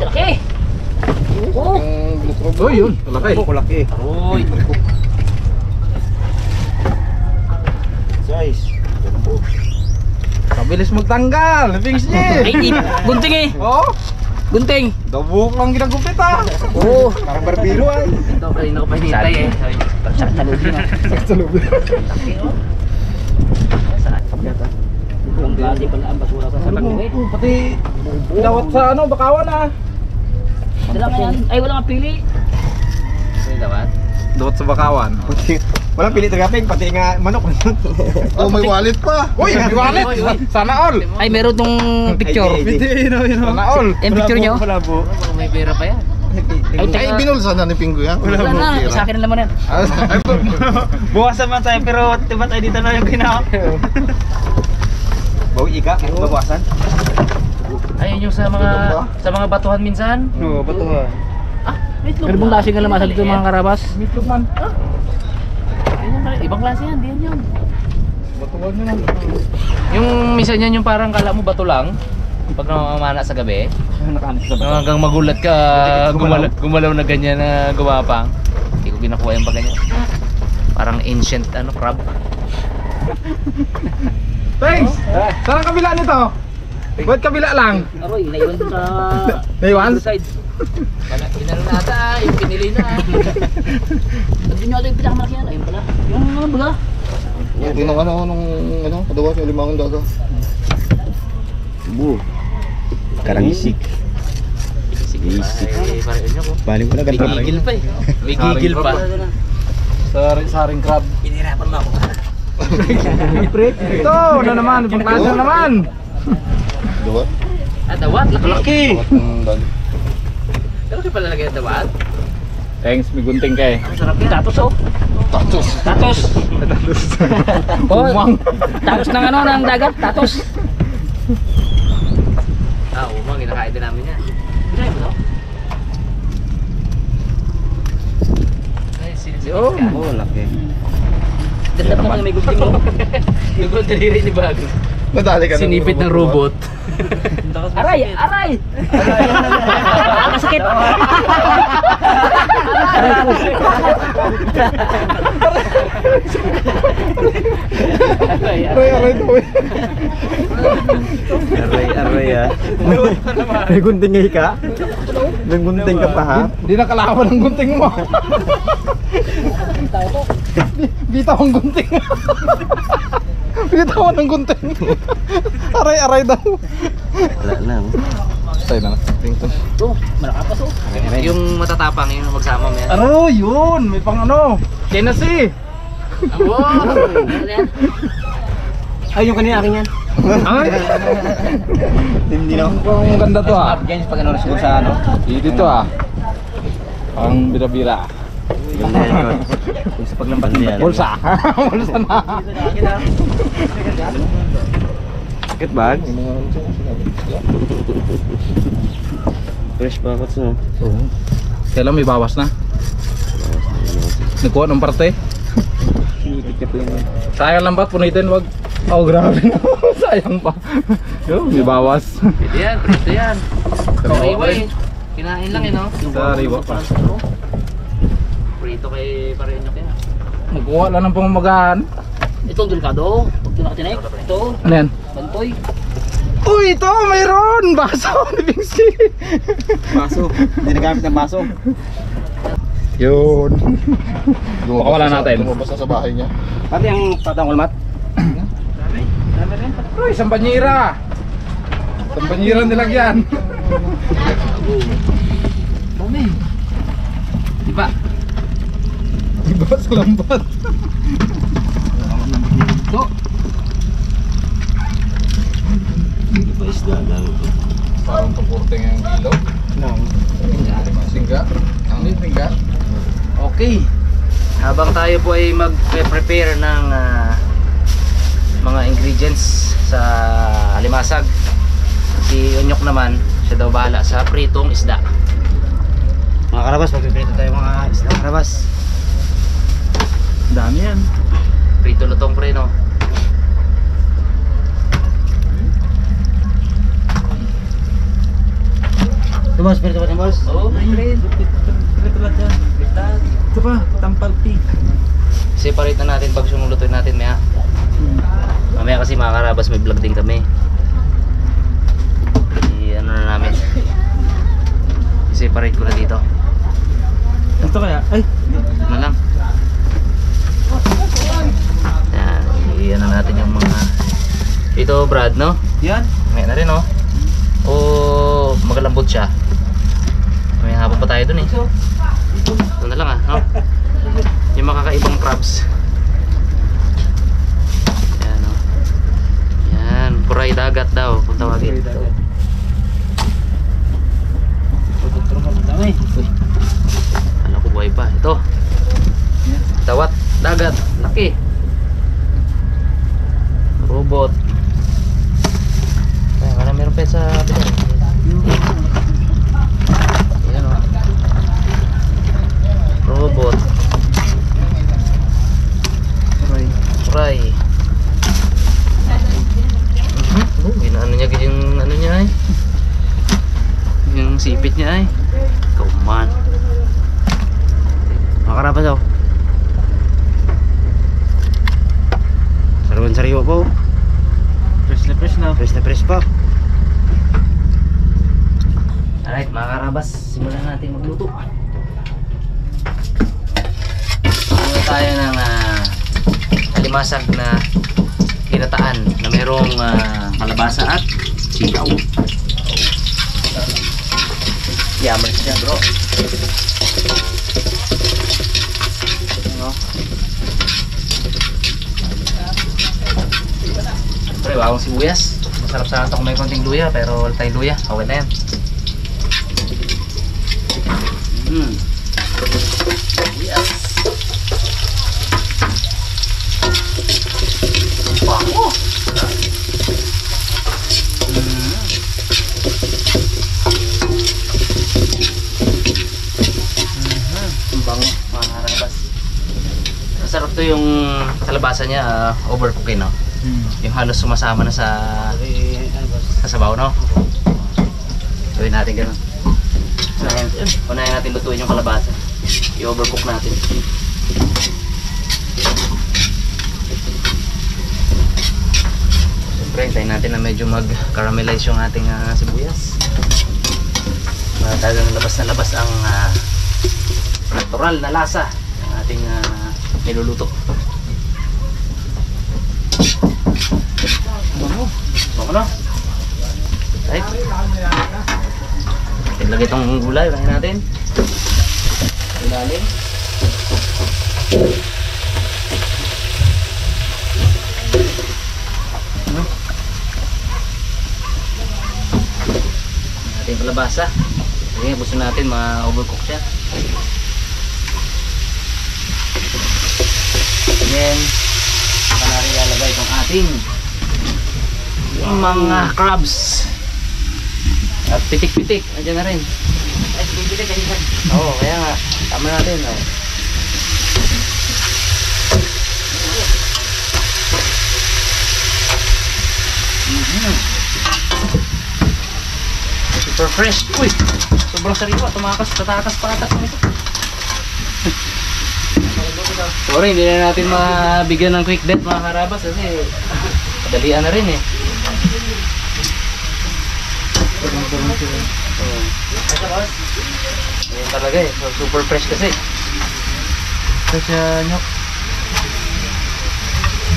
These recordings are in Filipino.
laki. Oo. Oh, yun. Malaki. Malaki. Aroy. Size. Kabilis magtanggal. Pings niya. Ay, gunting eh. Oh. Gunting. Dabuk lang ginagupit ah. Oo. Parang barbero ay. Ito, kanina ko pa hinintay eh. Sakit sa loob na. Sa loob. Laki oh. Saan? Ang gadi pala ang basura sa laki eh. Pati dawat sa ano, bakawan ah. Dala nga yan. Ay, wala nga pili. Ay, dawat. Dawat sa bakawan. Walang pili tagaping, pati nga manok. Oh, may wallet pa. Uy, may wallet. Sana all. Ay, meron tong picture. Sana all. Yung picture nyo? Wala po. May pera pa yan. Ay, Ay, binulsa na ni Pinggo yan. wala na. Sa akin ang laman yan. Buwasan man tayo, pero diba tayo dito na yung ginawa? Bawi ika, bawasan. Ayun yung sa mga batuhan minsan. Oo, batuhan. Pero bang klase ka lamasag dito mga karabas? Mitlog man. Ibang klase yan, diyan yun. Batuan nyo lang. Yung minsan yan yung parang kala mo bato lang. Pag namamana sa gabi. Hanggang magulat ka, gumalaw na ganyan na gumapang. Hindi ko ginakuha yung pag ganyan. Parang ancient crab. Thanks! Saan ang kabila nito? Ba't kabila lang? Aroy, naiwan dun sa Naiwan? side. Pinalo na ata, yung pinili na. Hindi nyo ito yung pinakamalaki yan. Ayun pala. Yung ano baga? Hindi nung kadawas yung limang daga. Bu. Karangisik. Isik. Balik mo na May gigil pa eh. May gigil pa. Saring crab. Pinirapan mo ako. Ito, na naman. Ibang klase na naman. Dawat. Dawat, laki. Dawat ng dali. Laki pala lagi ang dawat. Thanks, may gunting ka eh. Ang sarap yung tatos oh. Tatos. Tatos. Oh, tatos ng ng dagat, tatos. Umang, kinakain din namin yan. Kinain mo to? Ay, sinisip ka. Oo, laki. Ganda pa naman may gunting mo. Yung daliri ni Bago. Nadali ka Sinipit ng robot. Aray! Aray! Kasakit! Aray to eh. Aray ah. May gunting nga ika? May gunting ka pa ha? Di nakalaban ng gunting mo. Bitaw ang gunting. Bitaw ng gunting. Aray daw. Wala lang. Tayo na. Oh, malakapas oh. Yung matatapang, yung magsama mo yan. Aro, yun. May pang ano. Tennessee. Ay, yung kanina akin yan. Ay. Hindi na. Ang ganda to ah. Yan pag ano sa ano. Dito ah. Ang bira-bira. Yung sa paglampas niya. Bulsa. Bulsa na. Sakit bag? Fresh pa ako sa. Oo. Kailan may bawas na? Nagkuha ng parte. Sayang lang ba? Punitin wag. Oh grabe na. Sayang pa. Yo, may bawas. Pwede yan, prito yan. Kariway. Kinain lang no? Sariwa pa. Prito kay Pareño kaya. Nagkuha lang ng pamamagaan. Ito ang delikado. Pag tinakatinay, ito. Ano yan? Bantoy. Uy, ito! Mayroon! Baso ni Bingsi! Baso. Hindi nagamit ng baso. Yun. Pakawalan natin. Lumabas na sa bahay niya. Pati ang patang ulmat. Dami rin. Uy, sambanyira! Sambanyira nilagyan. Dami. Diba? Iba sa lambat. Ito. Iba isda lang. Parang pagkurting yung kilo. Singga. Ang singga. Okay. Habang tayo po ay mag-prepare ng mga ingredients sa alimasag, si Onyok naman, siya daw bahala sa pritong isda. Mga karabas, magpiprito tayo mga isda karabas. Dami yan. Prito lutong pre no. Boss, pero pa boss. Oo, pre. Ito pa, tampal P. Separate na natin pag sumulutuin natin maya. Mamaya kasi mga karabas may vlog din kami. Ano na namin. Separate ko na dito. Ito kaya? Ay! Ano lang. Yan, iyan na natin yung mga ito Brad, no? Yan. Ngayon na rin, no? O magalambot siya. May hapon pa tayo dun eh. Ito na lang no? Yung makakaibang crabs. Yan, no? Yan, puray dagat daw kung tawagin. Uy, alam ko buhay pa. Ito. Tawat dagat, laki. Robot. Ay, wala meron pa sa bilang. Ayan o. Robot. Fry. Ginaano niya yung ano niya ay. Yung sipit niya ay. Kauman. Makarapas ako. Sariwan sariwa po. Fresh na fresh na. Fresh na fresh pa. Alright mga karabas, simulan natin magluto. Muna tayo ng alimasag na ginataan na mayroong kalabasa at sitaw. Yaman siya bro. Ano? Siyempre, bawang sibuyas. Masarap sana ito kung may konting luya, pero wala tayong luya. Okay na yan. Yes. Bango. Bango, mga karabas. Masarap to yung kalabasa niya, overcooking, no? Yung halos sumasama na sa sabaw, no? Gawin natin ganun. Unahin natin lutuin yung kalabasa. I-overcook natin. Siyempre, hintayin natin na medyo mag-caramelize yung ating sibuyas. Talagang labas na labas ang natural na lasa ng ating niluluto. Bango na. Right. Ilagay itong gulay, unahin natin. Ilalim. Natin yung kalabasa. Sige, gusto natin ma-overcook siya. And then, saka natin ilalagay itong ating yung mga crabs. At pitik-pitik, andyan na rin. Ay, pitik-pitik, andyan. Oo, kaya nga, tama natin. Oh. Super fresh. Uy, sobrang sariwa. Tatakas pa ata ito. Sorry, hindi na natin mabigyan ng quick death mga karabas kasi padalian na rin eh. Ayan talaga eh, so, super fresh kasi. Fresh nyok.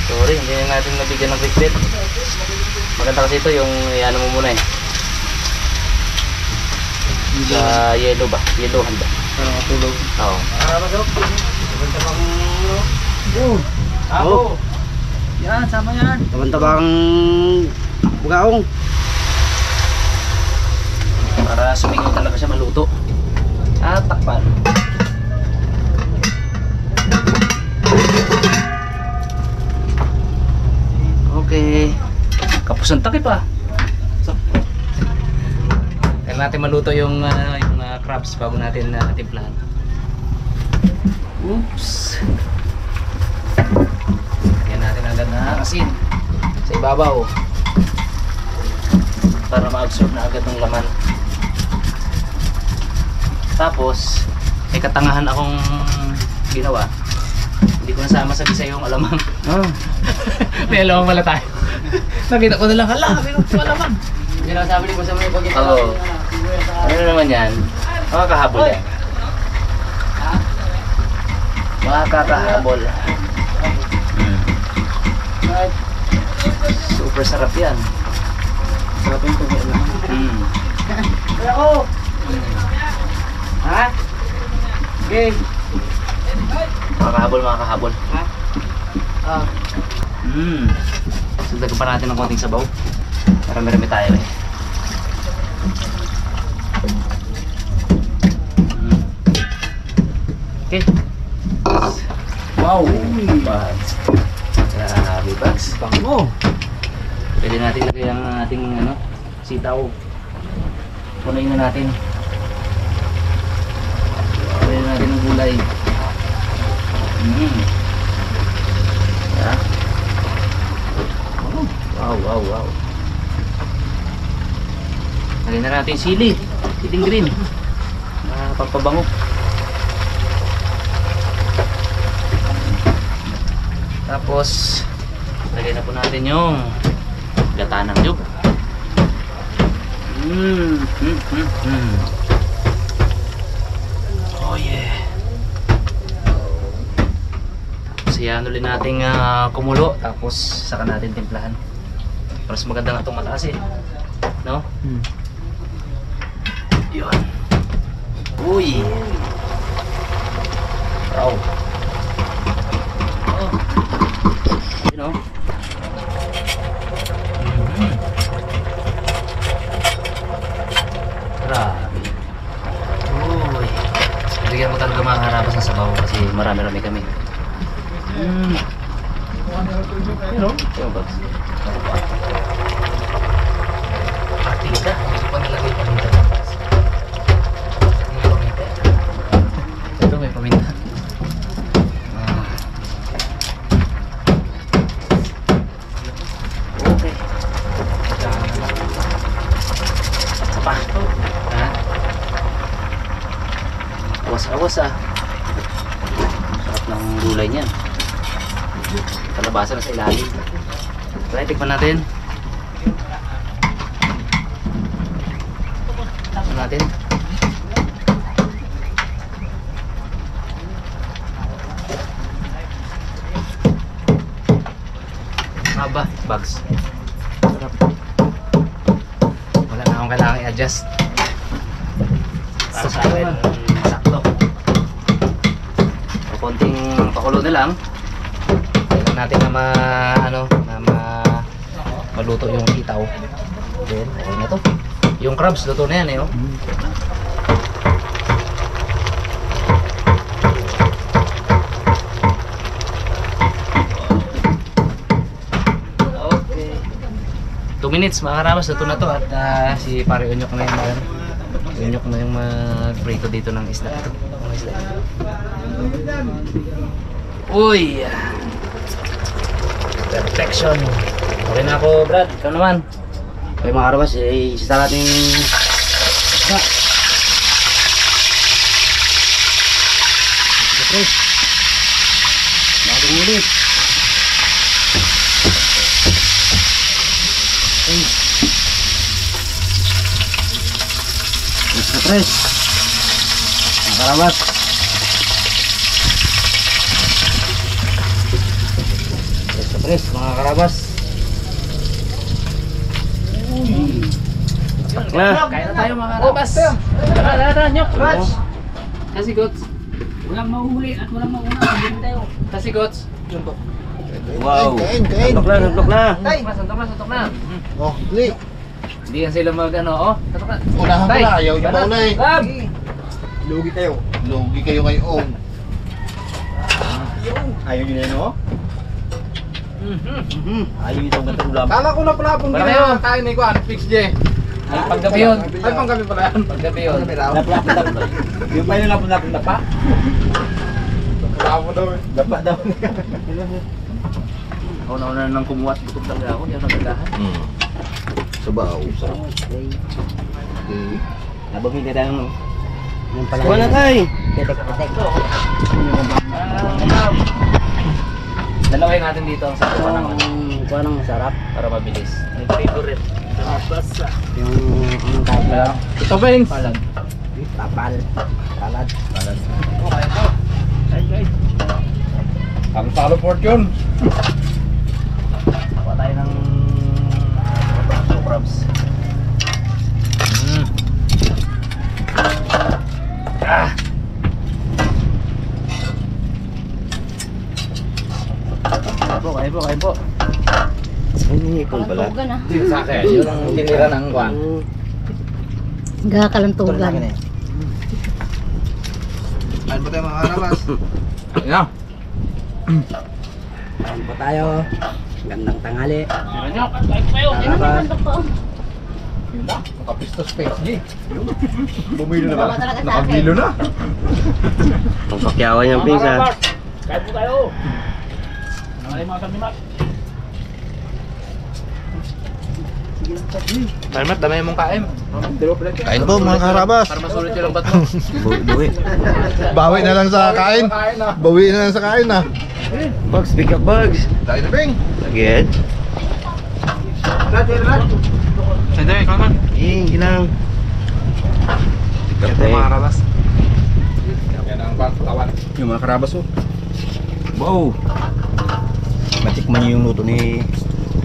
Sorry, hindi na natin nabigyan ng quick death. Maganda kasi ito yung ano mo muna eh. Sa yellow ba? Yellow handa. Tulog. Oo. Ako. Yan, sama yan. Tabang-tabang bugaong. Para sumingaw talaga siya maluto. At takpan. Okay. Kapos ng takip ah. Kailangan natin maluto yung crabs bago natin timplahan. Oops. Lagyan natin agad na asin sa ibabaw para ma-absorb na agad ng laman. Tapos, may katangahan akong ginawa. Hindi ko nasama sa Bisaya yung alamang. May alamang pala tayo. Nakita ko na lang, hala, may alamang. Hindi lang sabi ko sa mga pagkita. Oo. Ano naman yan? Makakahabol yan. Makakahabol. Super sarap yan. Sarap yung tumiyan lang. Ha? Okay. Makakahabol. Sugdagan pa natin ng konting sabaw. Marami-rami tayo eh. Okay. Wow! Bags. Grabe bags. Bango. Pwede natin lagay ang ating ano, sitaw. Punuin na natin. Punuin na natin ng gulay. Yeah. Wow. Lagyan na natin sili. Siling green. Pampabango. Tapos, lagyan na po natin yung gata ng nyug. Oh yeah. Tapos yan ulit nating kumulo. Tapos saka natin timplahan. Mas maganda nga itong mataas eh. No? Yun. Uy. Wow. Oh. You know? Grabe. Uy. Bigyan mo talaga mga harapas ng sabaw kasi marami-rami kami. You know? Yung bags. Partida. Hindi pa nalagay paminta. Ito may paminta. Okay. Apa? Ha? Awas-awas ah. Sarap ng gulay niyan. Kalabasan na sa ilalim. Try, tikman natin. Tikman natin. Aba, bags. Sarap. Wala na akong kailangan i-adjust. Para sa akin, sakto. So, konting pakulo na lang. Kailangan natin na maluto yung itaw. Then, okay na to. Yung crabs, luto na yan eh. Oh. Okay. 2 minutes, mga karabas, luto na to. At si Pare Unyok na yung mag-prito dito ng isda. Uy! Perfection! Okay na ako, Brad. Ikaw naman. Okay mga karabas, isa natin isda. Fresh. Bagong ulit. Fresh. Mga karabas. Fresh, mga karabas. Kaya na tayo mga karabas. Tara, Nyok. Kasi Gots. Walang mahuhuli at walang mauna. Hindi tayo. Kasi Gots. Wow. Kain. Suntok na. Suntok na. Oh, Lee. Hindi yan sila oh. Suntok na. Unahan ko na. Ayaw niyo ba una eh. Lab! Lugi tayo. Lugi kayo ngayon. Ayaw nyo na yun, oh? Ayaw nyo itong gantong ulam. Kala ko na pala kung Wala hindi kayo. na kain ni Kuan, fix J. Paggabi yun. Ay, pang kami pala yan. Paggabi yun. Napulapon. Yung pa yung napulapon na pa? Wala mo daw eh. Dapa daw. Ako na nang kumuha at gutom talaga ako. Hindi ako nagagahan. Sabaw. Okay. Okay. Nabagay ka tayo. Yung pala. Kuha na tayo. Pitik-pitik. Dalawin natin dito ang sa Kuha ng masarap. para mabilis. May favorite. Yung anong tawag ba? Ito Beng. Palag. Tapal. Salad. Ang talo fortune. Kuha tayo ng crabs. Kain po. Ay, nangipon pala. Kalantugan ah. Sa akin, yun ang tinira ng kwan. Gakalantugan. Kain po tayo mga karabas. Yan. Kain po tayo. Gandang tanghali. Karabas. Nakapistos face G. Bumili na ba? Nakabilo na. Ang pakyawan niyang pinsa. Kain po tayo. Nangalay mga kamimat. Malmat, dami mong kain. Kain po mga karabas. Para masulit yung lambat mo. Buwi. Bawi na lang sa kain. Bawi na lang sa kain na. Bugs, pick up bugs. Tayo na Beng. Again. Sende, ikaw man. Gilang. Pick up tayo. karabas. Yan ang pantawan. Yung mga karabas oh. Wow. Matikman niyo yung luto ni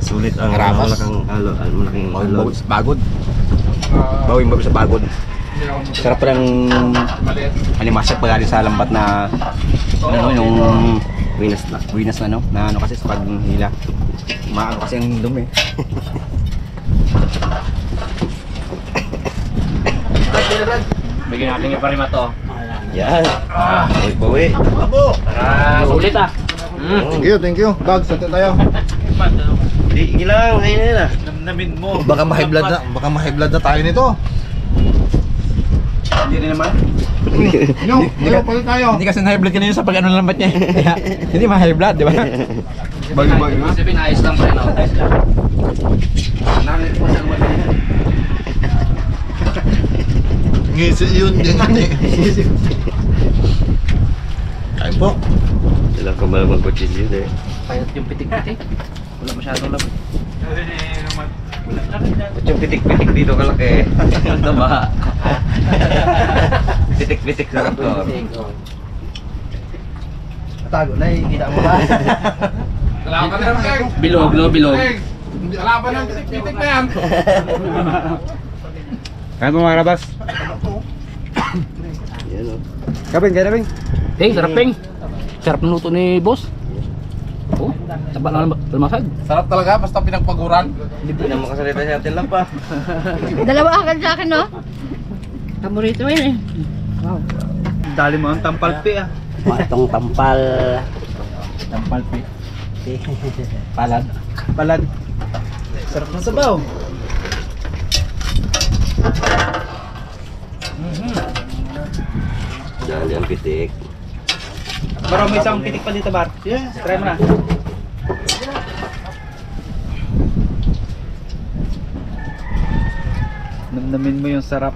Sulit ang Karabas. malaking Bagod. bawing bago sa bagod. Sarap pa ng alimasyak pa galing sa lambat na ano yung winas na ano kasi sa paghila. Maano kasi ang dumi. Bigyan natin yung parima to. Yan. Bawi. Para sulit ah. Thank you. Bags, sante tayo. Di gilang, ayun na yun ah. Namnamin mo. Baka ma-high blood na tayo nito. Hindi rin naman. Tayo, pala tayo. Hindi kasi na-high blood ka na yun sa pag-ano ng lambat niya. Kaya, hindi ma-high blood, di ba? Bagi-bagi na. Sabihin ayos lang pa rin ako. Ayos lang. Nangit po sa lambat niya. Ngisi yun din. Kain po. Sila ko ba magkutsilyo eh. Payat yung pitik-pitik. Wala masyadong lambat. Ba't yung pitik-pitik dito kalaki? Ang taba. Pitik-pitik sa kantor. Tago na, kita mo ba? Kailangan ka na lang, Beng. Bilog no, bilog. Kalaban ng pitik na yan. Kaya mo mga karabas. Yan o. Kaping, kaya na Beng. Peng, sarap peng. Sarap ng luto ni boss. Oh, taba na lumasag. Sarap talaga, basta pinagpaguran. Hindi na makasalita si Ate Lampa. Dalawa agad sa akin, no? Paborito yun eh. Dali mo ang tampalpi ah. Matong tampal. Tampalpi. Palad. Palad. Sarap ng sabaw. Yan, yan pitik. Baro, may isang pitik pa dito, Bar. Yes. Try mo na. Namnamin mo yung sarap.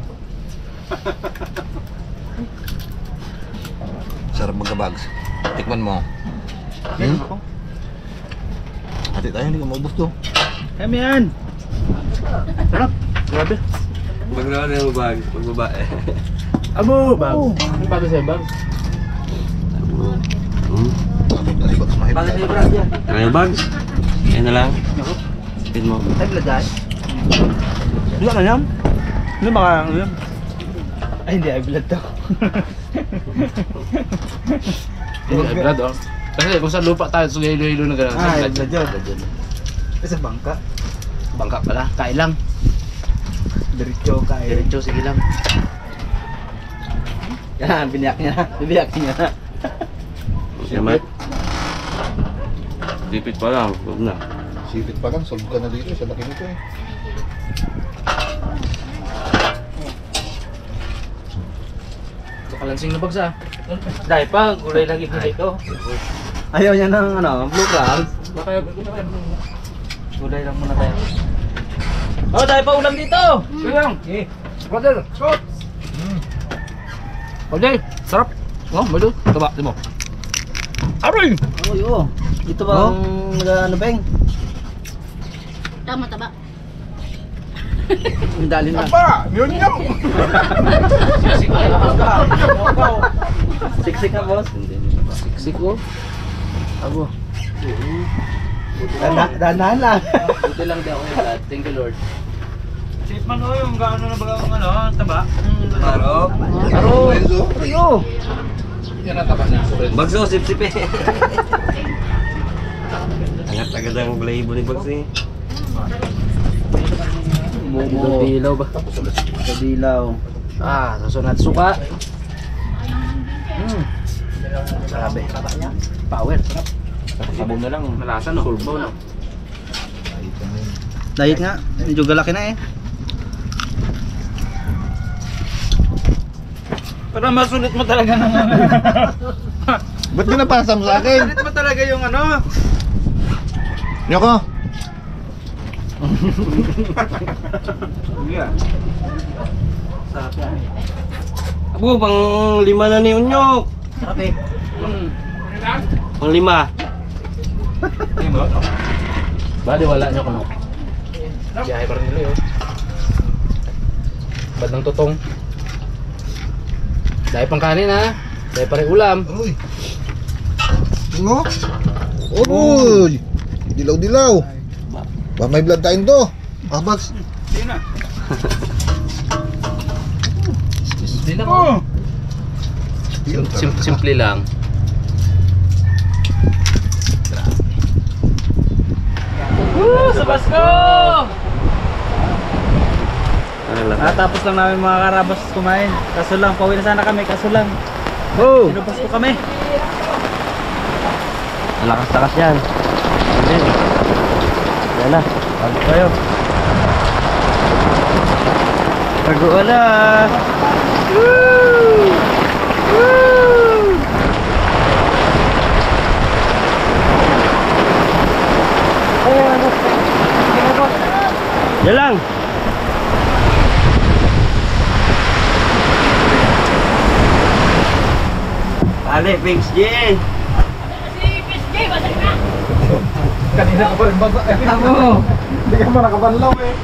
Sarap magka-bags. Tikman mo. Hati tayo, hindi ka maubos to. Kami yan. Sarap. Grabe. Maglawan na yung bag. Magbabae. Abo, bag. Ano pa sa'yo, bag? Dali bags ma-high blood. Ano yung bags? Yan na lang. Spin mo. Wala ka yan? Ano baka ano yan? Ay, hindi. Ay, blood to. Ay, blood oh. Kasi kung sa lupa tayo, so hilo-hilo na gano'n. Ay, blood yun. Sa bangka. Bangka pala, kain lang. Diretso ka eh. Diretso, sige lang. Yan, biniyak niya na. Biniyak niya na. Yamat. Dipit pa lang. Huwag na. Sipit pa lang, solve ka na dito. Sa laki nito eh. Kalansing na bagsa. Dahil pa, gulay lang ibigay ko. Ayaw niya ng ano, blue crabs. Baka gulay lang muna tayo. Oh, tayo pa ulam dito! Sige lang! Brother! Shoot! Okay, sarap. Oh, malo. Taba, di mo. Aray! Uy, oh. Ito ba ang ano beng? Tama, taba. Ang dali na. Siksik na boss. Siksik ko. Abo. Dahan lang. Buti lang di ako yung blood. Thank you, Lord. Safe man o yung gaano na baga ang ano, taba. Aro. Aro! Ayo. Yan ang taba niya. Bagso, sip-sip eh. Angat agad ang playbo ni Bagsi. Dilaw ba? Sa dilaw. Ah, susunod suka. Grabe. Power. Sabon na lang. Malasa no? Turbo no? Dahil nga, medyo galaki na eh. Para masulit mo talaga ng Ba't di napasam sa akin? Sulit mo talaga yung ano. Yoko! Abo, pang 5 na ni Unyok. Sarap eh. Pang 5. Bali wala nyo kuno. Biyahe pa rin nila yun. Bad ng tutong. Dahil pang kanin ha. Dahil pa rin ulam. Uy! Ano? Uy! Dilaw-dilaw! Ba may vlog kain to? Bags! Hindi na ko. Simple lang. Sa Pasko! Tapos lang namin mga karabas kumain. Kaso lang, pauwi na sana kami. Kaso lang. Oh! Sinubas ko kami. Lakas-lakas yan. Yan na. Bago kayo. Taguan na. Yan lang. Ale, Pings J. Kanina ka pa rin basa. Hindi ka pa nakabanlaw eh.